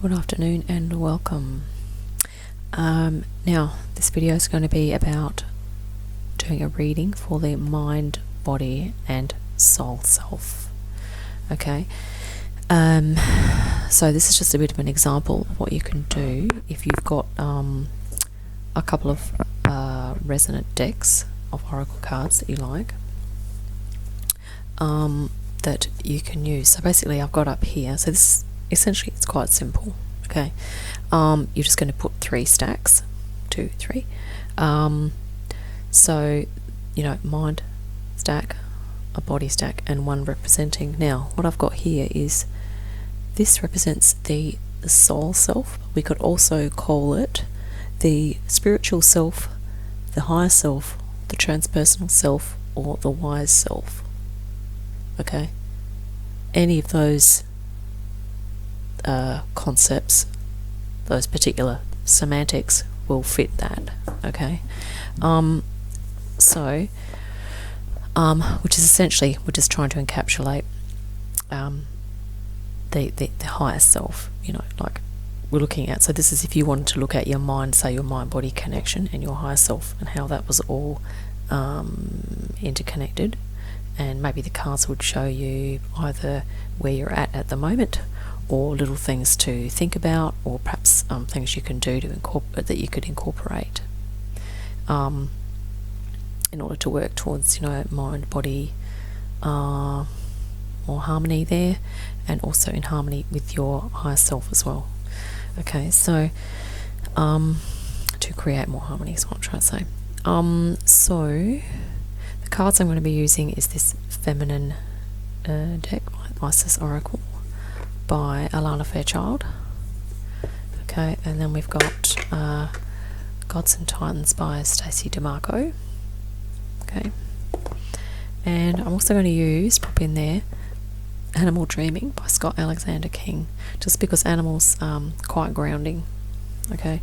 Good afternoon and welcome. Now, this video is going to be about doing a reading for the mind, body, and soul self. Okay. So this is just a bit of an example of what you can do if you've got a couple of resonant decks of oracle cards that you like, that you can use. So basically, I've got up here. So this essentially it's quite simple. Okay, you're just going to put 3 stacks, 2, 3. So mind stack, a body stack, and one representing. Now, what I've got here is this represents the soul self. We could also call it the spiritual self, the higher self, the transpersonal self, or the wise self. Okay, any of those concepts, those particular semantics will fit that. Okay, which is essentially we're just trying to encapsulate the higher self. Like we're looking at. So this is if you wanted to look at your mind, say your mind-body connection and your higher self, and how that was all interconnected. And maybe the cards would show you either where you're at the moment, or little things to think about, or perhaps things you can do to that you could incorporate in order to work towards mind, body, more harmony there, and also in harmony with your higher self as well. Okay, so to create more harmony is what I'm trying to say. So the cards I'm going to be using is this feminine deck, Isis Oracle by Alana Fairchild. Okay, and then we've got Gods and Titans by Stacey DeMarco. Okay, and I'm also going to pop in there Animal Dreaming by Scott Alexander King, just because animals quite grounding. Okay,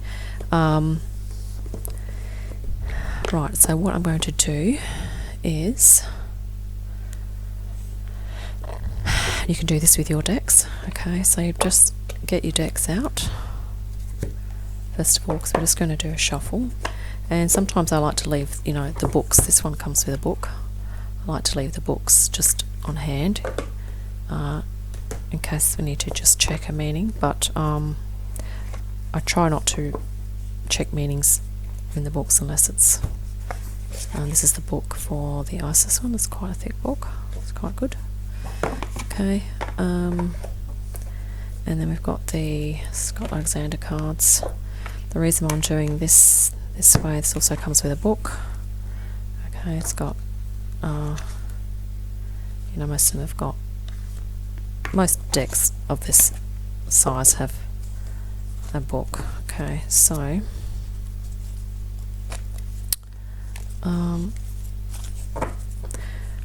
right, so what I'm going to do is, you can do this with your decks. Okay, so you just get your decks out first of all, because we're just going to do a shuffle. And sometimes I like to leave the books. This one comes with a book. I like to leave the books just on hand in case we need to just check a meaning, but I try not to check meanings in the books unless it's this is the book for the Isis one. It's quite a thick book. It's quite good. Okay, and then we've got the Scott Alexander cards. The reason I'm doing this way, this also comes with a book. Okay, it's got most of them have got, most decks of this size have a book. Okay, so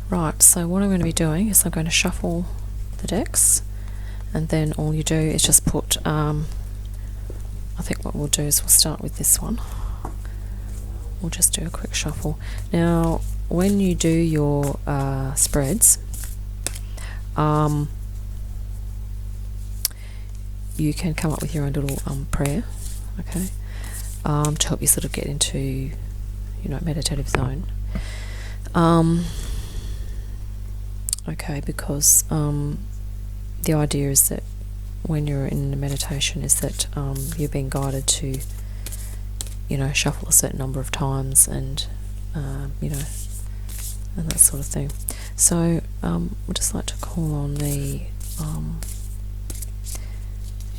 right, so what I'm going to be doing is I'm going to shuffle the decks, and then all you do is just put I think what we'll do is we'll start with this one. We'll just do a quick shuffle. Now when you do your spreads, you can come up with your own little prayer, okay, to help you sort of get into meditative zone. Okay, because the idea is that when you're in a meditation is that you're being guided to shuffle a certain number of times, and and that sort of thing. So we'd just like to call on the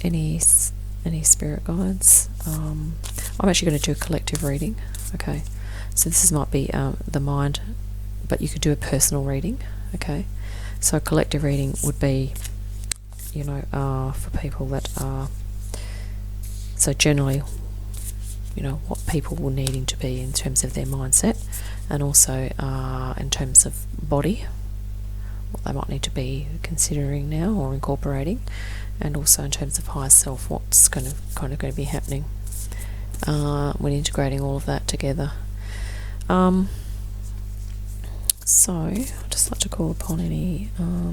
any spirit guides. I'm actually going to do a collective reading. Okay, so this might be the mind, but you could do a personal reading. Okay, so a collective reading would be for people that are, so generally what people will needing to be in terms of their mindset, and also in terms of body, what they might need to be considering now or incorporating, and also in terms of higher self, what's kind of going to be happening when integrating all of that together. So I'd just like to call upon any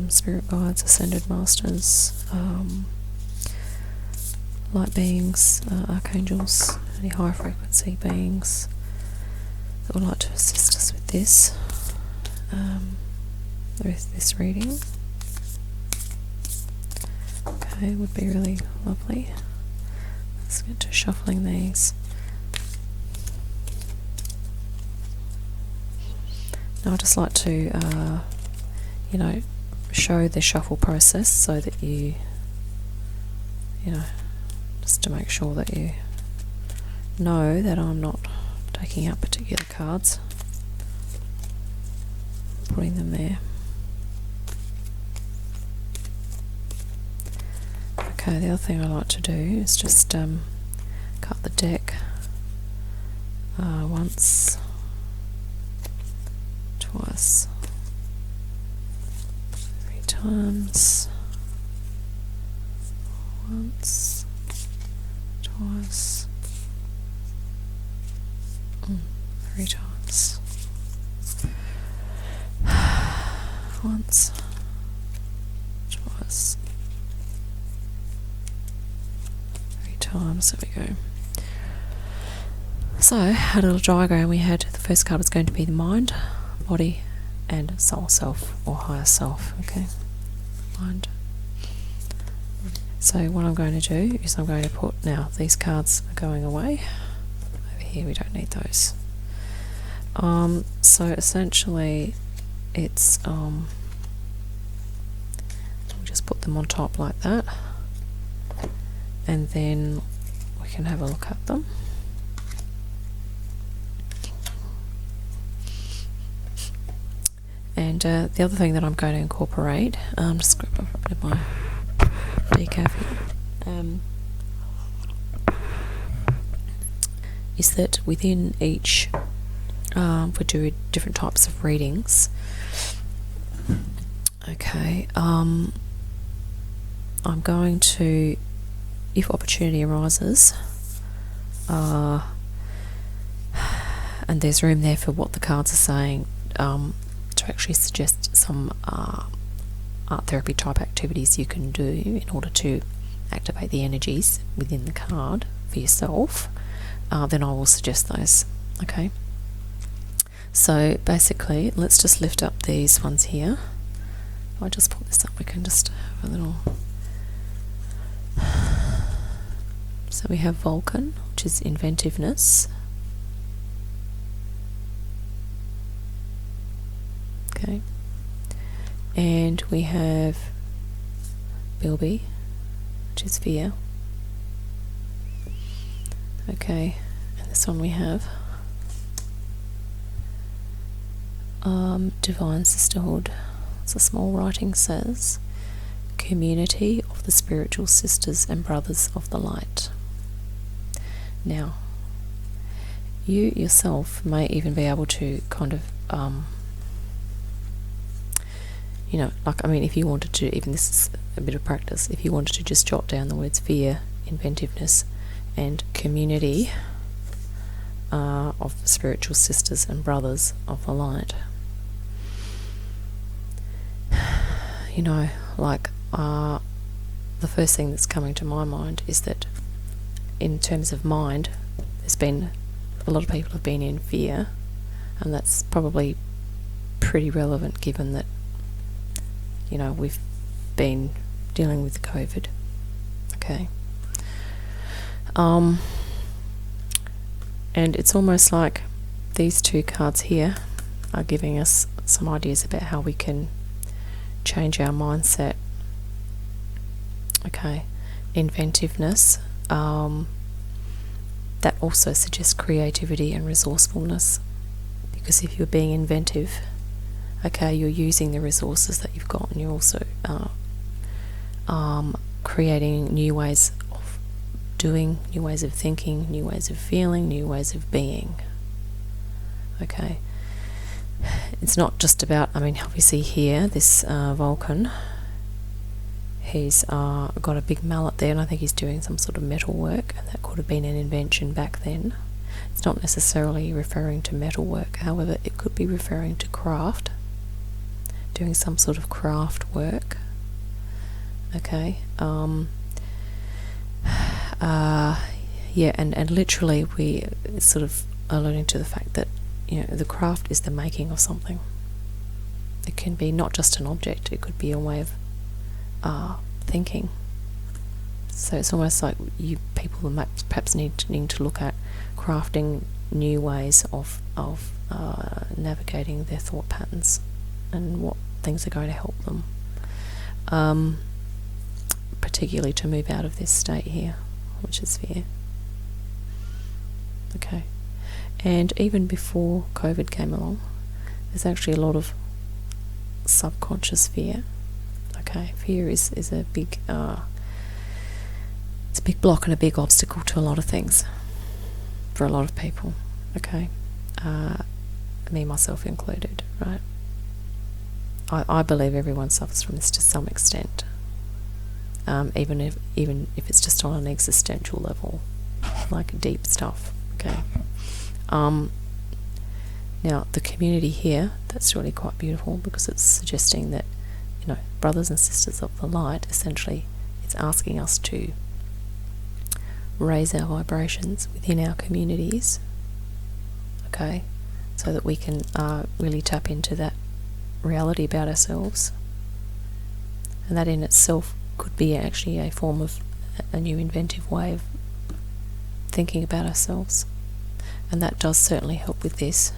spirit guides, ascended masters, light beings, archangels, any high frequency beings that would like to assist us with this, with this reading. Okay, would be really lovely. Let's get to shuffling these. Now I'd just like to, show the shuffle process so that you just to make sure that you know that I'm not taking out particular cards, putting them there. Okay, the other thing I like to do is just cut the deck once, twice, 3 times, once, twice, 3 times, once, twice, 3 times. There we go. So, our little diagram we had, the first card was going to be the mind, body, and soul self, or higher self. Okay, mind. So what I'm going to do is I'm going to put, now these cards are going away. Over here we don't need those. So essentially it's, we'll just put them on top like that. And then we can have a look at them. And the other thing that I'm going to incorporate, just grab a bit of my decaf here, is that within each, we do different types of readings. Okay, I'm going to, if opportunity arises, and there's room there for what the cards are saying, to actually suggest some art therapy type activities you can do in order to activate the energies within the card for yourself, then I will suggest those. Okay, so basically let's just lift up these ones here. If I just put this up, we can just have a little. So we have Vulcan, which is inventiveness. Okay, and we have Bilby, which is fear. Okay, and this one we have Divine Sisterhood. As the small writing says, community of the spiritual sisters and brothers of the light. Now, you yourself may even be able to kind of if you wanted to, even this is a bit of practice, if you wanted to just jot down the words fear, inventiveness, and community of the spiritual sisters and brothers of the light. The first thing that's coming to my mind is that in terms of mind, there's been, a lot of people have been in fear, and that's probably pretty relevant given that we've been dealing with COVID. Okay. And it's almost like these two cards here are giving us some ideas about how we can change our mindset. Okay. Inventiveness, that also suggests creativity and resourcefulness, because if you're being inventive, okay, you're using the resources that you've got, and you're also creating new ways of doing, new ways of thinking, new ways of feeling, new ways of being. Okay, it's not just about, obviously here, this Vulcan, he's got a big mallet there, and I think he's doing some sort of metal work, and that could have been an invention back then. It's not necessarily referring to metal work, however, it could be referring to craft, doing some sort of craft work. Okay, Yeah, and literally we sort of alluding to the fact that, you know, the craft is the making of something. It can be not just an object, it could be a way of thinking. So it's almost like you people perhaps need to look at crafting new ways of navigating their thought patterns and what things are going to help them, particularly to move out of this state here, which is fear. Okay, and even before COVID came along, there's actually a lot of subconscious fear. Okay, fear is a big it's a big block and a big obstacle to a lot of things for a lot of people. Okay, me myself included, right? I believe everyone suffers from this to some extent, even if it's just on an existential level, like deep stuff. Okay. Now the community here, that's really quite beautiful, because it's suggesting that, you know, brothers and sisters of the light, essentially it's asking us to raise our vibrations within our communities, okay, so that we can really tap into that reality about ourselves. And that in itself could be actually a form of a new inventive way of thinking about ourselves. And that does certainly help with this,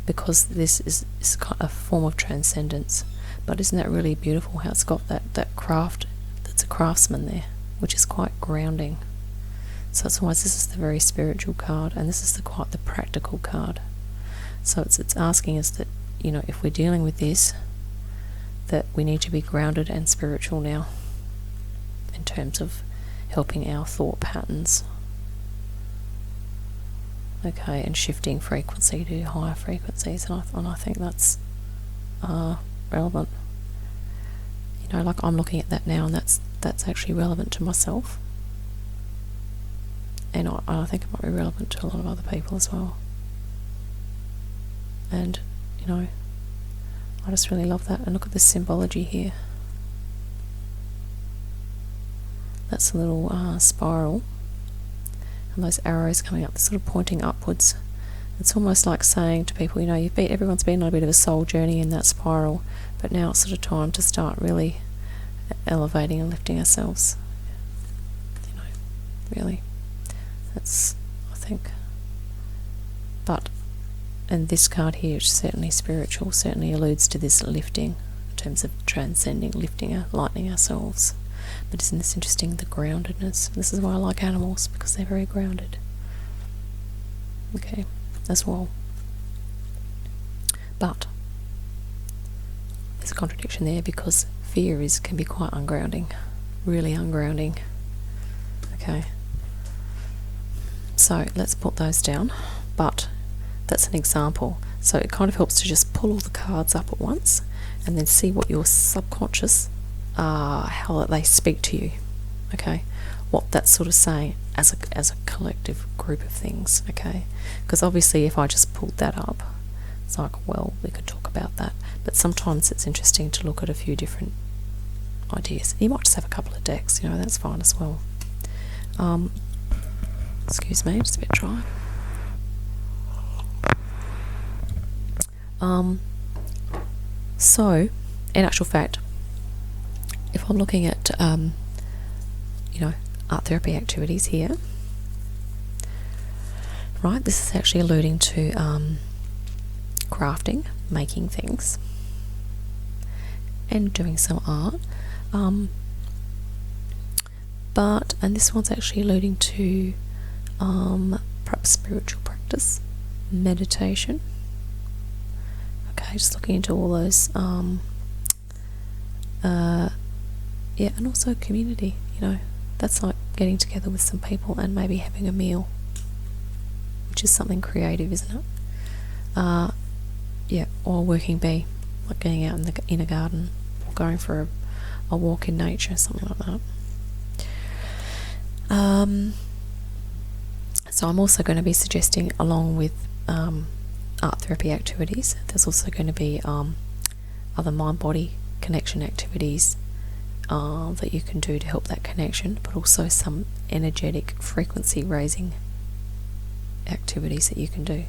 because this is a form of transcendence. But isn't that really beautiful how it's got that craft, that's a craftsman there, which is quite grounding. So it's almost, this is the very spiritual card, and this is quite the practical card. So it's asking us that, you know, if we're dealing with this, that we need to be grounded and spiritual now, in terms of helping our thought patterns. Okay, and shifting frequency to higher frequencies, and I think that's relevant. You know, like I'm looking at that now, and that's actually relevant to myself, and I think it might be relevant to a lot of other people as well. And, you know, I just really love that. And look at this symbology here. That's a little spiral, and those arrows coming up, sort of pointing upwards. It's almost like saying to people, you know, everyone's been on a bit of a soul journey in that spiral, but now it's sort of time to start really elevating and lifting ourselves. You know, really, that's, I think. But, and this card here is certainly spiritual, certainly alludes to this lifting, in terms of transcending, lifting, lightening ourselves. But isn't this interesting, the groundedness? This is why I like animals, because they're very grounded. Okay, as well. But there's a contradiction there, because fear can be quite ungrounding, really ungrounding. Okay, so let's put those down. But that's an example. So it kind of helps to just pull all the cards up at once, and then see what your subconscious, how they speak to you. Okay, what that's sort of saying as a collective group of things. Okay, because obviously if I just pulled that up, it's like, well, we could talk about that, but sometimes it's interesting to look at a few different ideas. You might just have a couple of decks, you know, that's fine as well. Excuse me, just a bit dry. So in actual fact, if I'm looking at you know, art therapy activities here, right, this is actually alluding to crafting, making things, and doing some art. And this one's actually alluding to perhaps spiritual practice, meditation. Okay, just looking into all those, yeah, and also community, you know, that's like getting together with some people and maybe having a meal, which is something creative, isn't it? Yeah, or working bee, like getting out in a garden, or going for a walk in nature, something like that. So I'm also going to be suggesting, along with art therapy activities, there's also going to be other mind-body connection activities, that you can do to help that connection, but also some energetic frequency raising activities that you can do.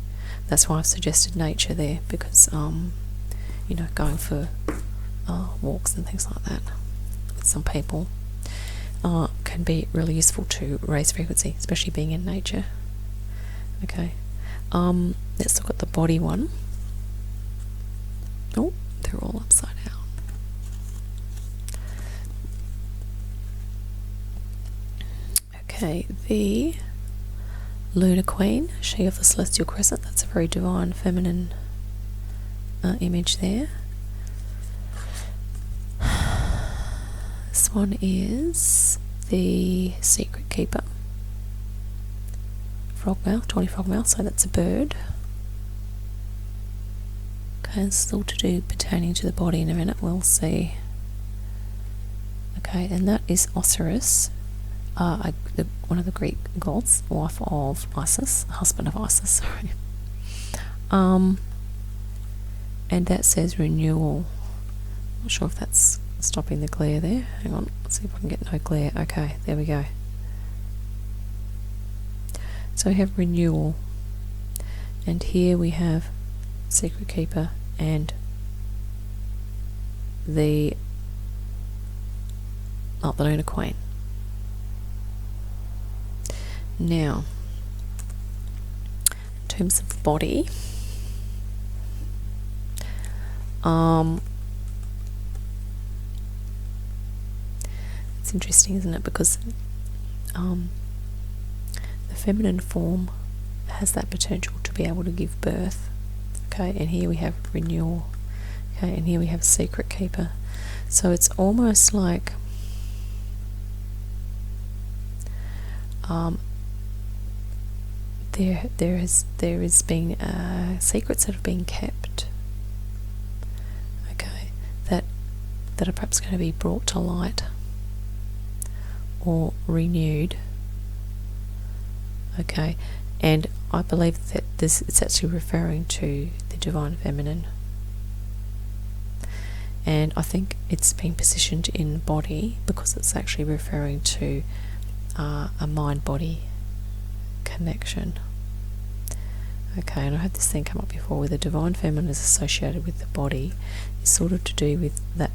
That's why I've suggested nature there, because going for walks and things like that with some people can be really useful to raise frequency, especially being in nature. Okay, let's look at the body one. Oh, they're all upside down. Okay, the Lunar Queen, she of the Celestial Crescent, that's a very divine feminine image there. This one is the Secret Keeper, frogmouth, tawny frogmouth, so that's a bird. Okay, this is all to do pertaining to the body. In a minute we'll see. Okay, and that is Osiris, one of the Greek gods, wife of Isis, husband of Isis, sorry. And that says renewal. Not sure if that's stopping the glare there. Hang on, let's see if I can get no glare. Okay, there we go. So we have renewal, and here we have Secret Keeper and the Lunar Queen. Now, in terms of the body, it's interesting, isn't it? Because the feminine form has that potential to be able to give birth. Okay, and here we have renewal. Okay, and here we have Secret Keeper. So it's almost like there has been secrets that have been kept. Okay, that are perhaps going to be brought to light or renewed. Okay, and I believe that it's actually referring to the divine feminine, and I think it's been positioned in body because it's actually referring to a mind-body connection. Okay, and I had this thing come up before where the divine feminine is associated with the body. It's sort of to do with that,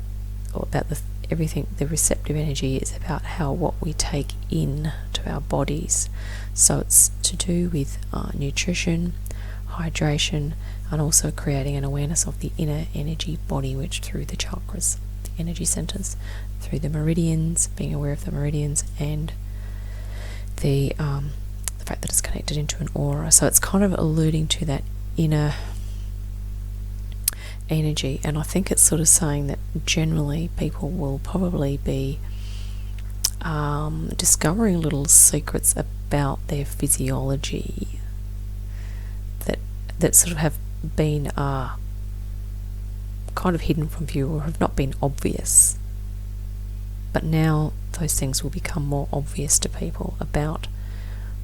or about everything. The receptive energy is about what we take in to our bodies. So it's to do with nutrition, hydration, and also creating an awareness of the inner energy body, which through the chakras, the energy centers, through the meridians, being aware of the meridians, and the fact that it's connected into an aura. So it's kind of alluding to that inner energy, and I think it's sort of saying that generally people will probably be discovering little secrets about their physiology that sort of have been kind of hidden from view or have not been obvious, but now those things will become more obvious to people about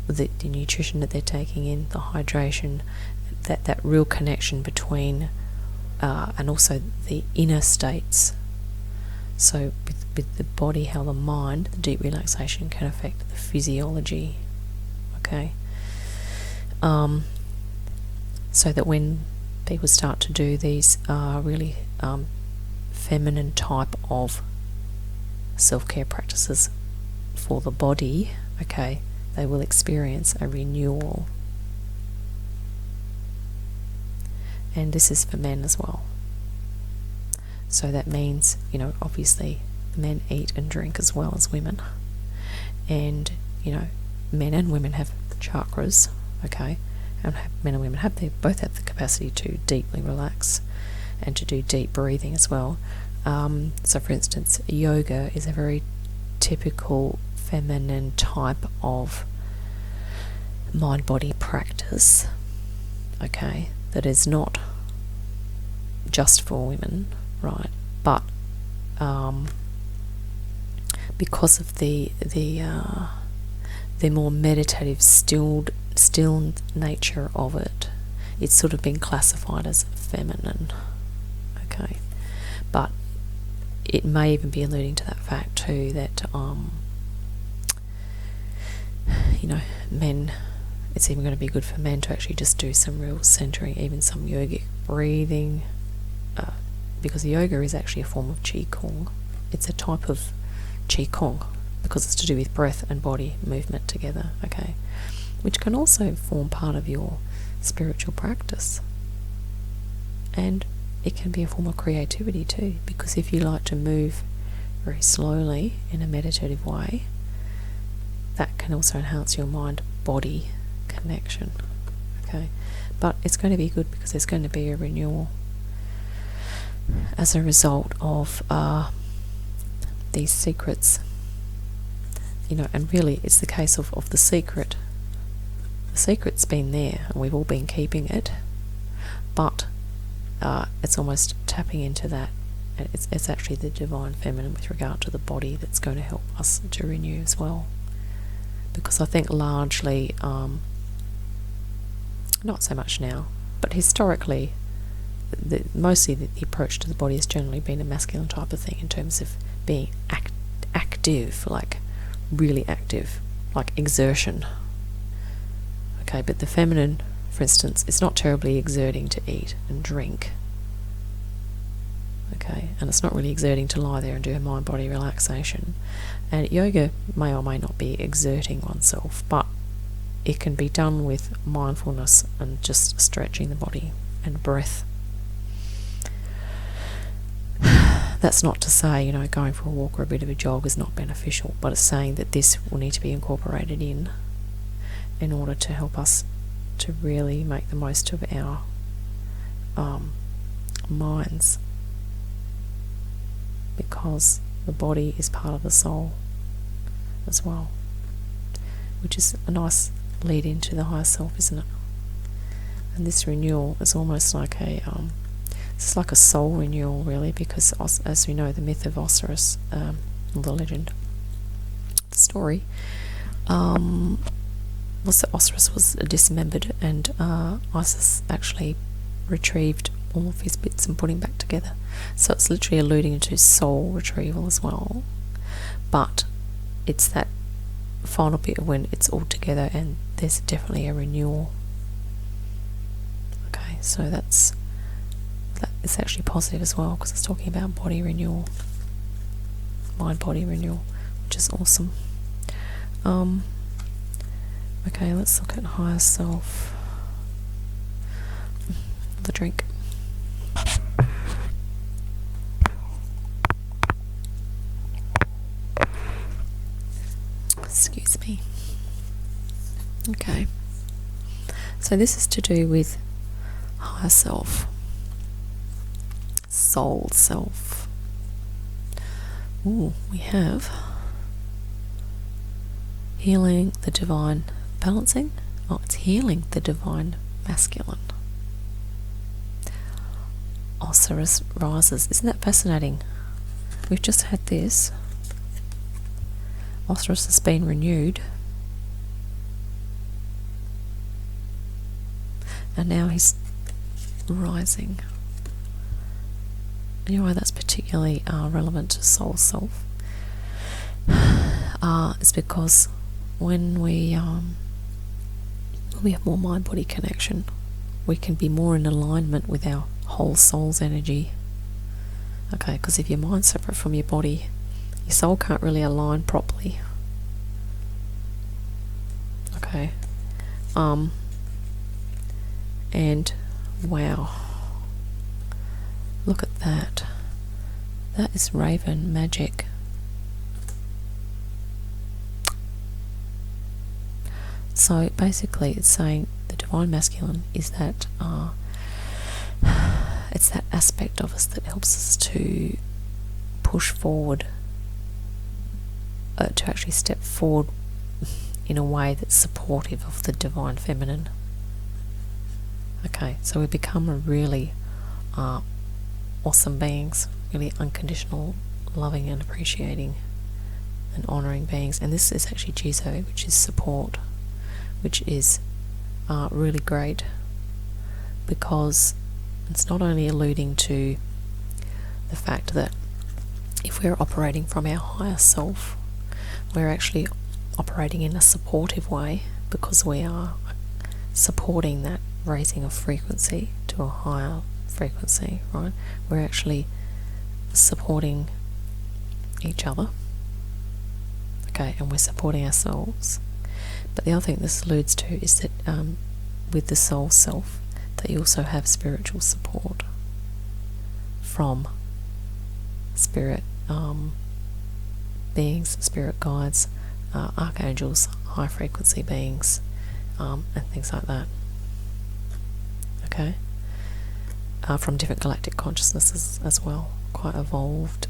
the nutrition that they're taking in, the hydration, that real connection between and also the inner states. So with the body, how the mind, the deep relaxation can affect the physiology. Okay, so that when people start to do these really feminine type of self-care practices for the body, okay, they will experience a renewal. And this is for men as well. So that means, obviously men eat and drink as well as women. And, men and women have chakras, okay? And men and women both have the capacity to deeply relax and to do deep breathing as well. So for instance, yoga is a very typical feminine type of mind-body practice, okay, that is not just for women, right? But because of the more meditative, still nature of it, it's sort of been classified as feminine, okay? But it may even be alluding to that fact too, that men, it's even going to be good for men to actually just do some real centering, even some yogic breathing, because yoga is actually a form of qigong. It's a type of qigong because it's to do with breath and body movement together, okay, which can also form part of your spiritual practice. And it can be a form of creativity too, because if you like to move very slowly in a meditative way, that can also enhance your mind-body connection, okay. But it's going to be good because there's going to be a renewal as a result of these secrets, and really it's the case of the secret. The secret's been there and we've all been keeping it, but it's almost tapping into that. It's actually the divine feminine with regard to the body that's going to help us to renew as well. Because I think largely, not so much now, but historically, mostly the approach to the body has generally been a masculine type of thing in terms of being active, like really active, like exertion. Okay, but the feminine, for instance, it's not terribly exerting to eat and drink. Okay, and it's not really exerting to lie there and do a mind-body relaxation. And yoga may or may not be exerting oneself, but it can be done with mindfulness and just stretching the body and breath. That's not to say, going for a walk or a bit of a jog is not beneficial, but it's saying that this will need to be incorporated in order to help us to really make the most of our minds, because the body is part of the soul as well, which is a nice lead into the higher self, isn't it? And this renewal is almost like it's like a soul renewal, really, because as we know, the myth of Osiris, the legend, the story, was that Osiris was dismembered, and Isis actually retrieved all of his bits and put him back together. So it's literally alluding to soul retrieval as well, but it's that final bit when it's all together and there's definitely a renewal. Okay, so that is actually positive as well, because it's talking about body renewal, mind-body renewal, which is awesome. Okay, let's look at higher self. The drink. Excuse me. Okay. So this is to do with higher self. Soul self. Ooh, we have healing the divine balancing. Oh, it's healing the divine masculine. Osiris rises. Isn't that fascinating? We've just had this. Osiris has been renewed, and now he's rising. You know why that's particularly relevant to soul self? It's because when we have more mind-body connection, we can be more in alignment with our whole soul's energy. Okay, because if your mind's separate from your body, your soul can't really align properly. Okay. And wow, look at that. That is Raven magic. So basically it's saying the divine masculine is that it's that aspect of us that helps us to push forward, to actually step forward in a way that's supportive of the divine feminine. Okay, so we become a really awesome beings, really unconditional, loving and appreciating and honouring beings. And this is actually Jizo, which is support, which is really great, because it's not only alluding to the fact that if we're operating from our higher self, we're actually operating in a supportive way because we are supporting that raising of frequency to a higher frequency, right? We're actually supporting each other, okay, and we're supporting ourselves. But the other thing this alludes to is that with the soul self, that you also have spiritual support from spirit beings, spirit guides, archangels, high frequency beings, and things like that. Okay, from different galactic consciousnesses as well, quite evolved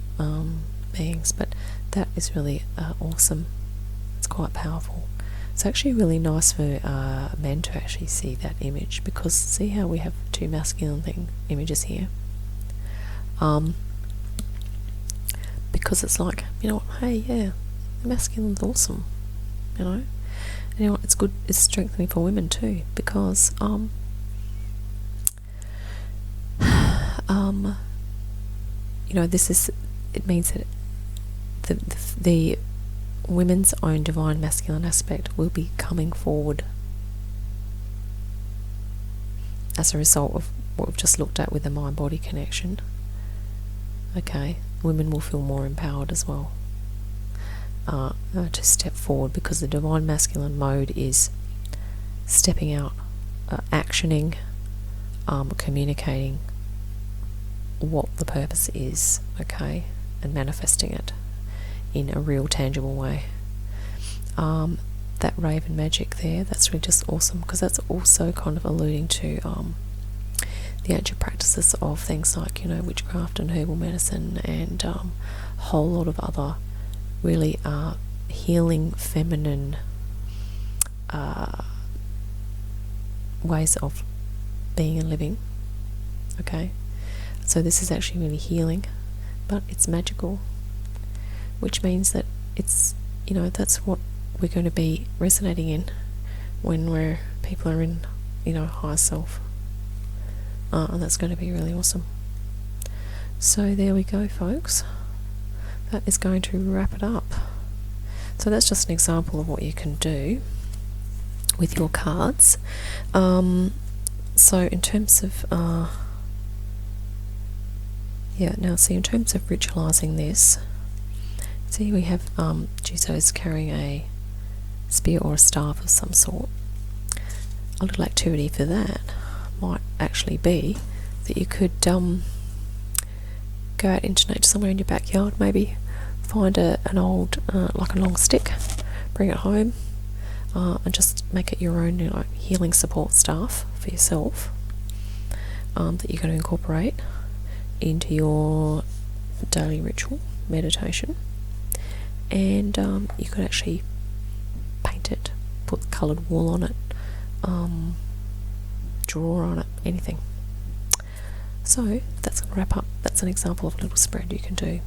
beings, but that is really awesome. It's quite powerful. It's actually really nice for men to actually see that image, because see how we have two masculine images here, because it's like, you know what, hey, yeah, the masculine's awesome, you know. And you know what, it's good, it's strengthening for women too, because you know, it means that the women's own divine masculine aspect will be coming forward as a result of what we've just looked at with the mind-body connection. Okay, women will feel more empowered as well to step forward, because the divine masculine mode is stepping out, actioning, communicating what the purpose is, okay, and manifesting it in a real tangible way. That raven magic there, that's really just awesome, because that's also kind of alluding to the ancient practices of things like, you know, witchcraft and herbal medicine, and a whole lot of other really healing feminine ways of being and living. Okay, so this is actually really healing, but it's magical, which means that it's, you know, that's what we're going to be resonating in when people are in, you know, higher self, and that's going to be really awesome. So there we go, folks. That is going to wrap it up. So that's just an example of what you can do with your cards. So in terms of in terms of ritualizing this, see, we have Jizo's carrying a spear or a staff of some sort. A little activity for that might actually be that you could go out into nature somewhere in your backyard, maybe find an old like a long stick, bring it home, and just make it your own, you know, healing support staff for yourself, that you're going to incorporate into your daily ritual meditation. And you could actually paint it, put coloured wool on it, draw on it, anything. So that's going to wrap up. That's an example of a little spread you can do.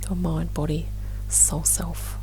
Your mind, body, soul self.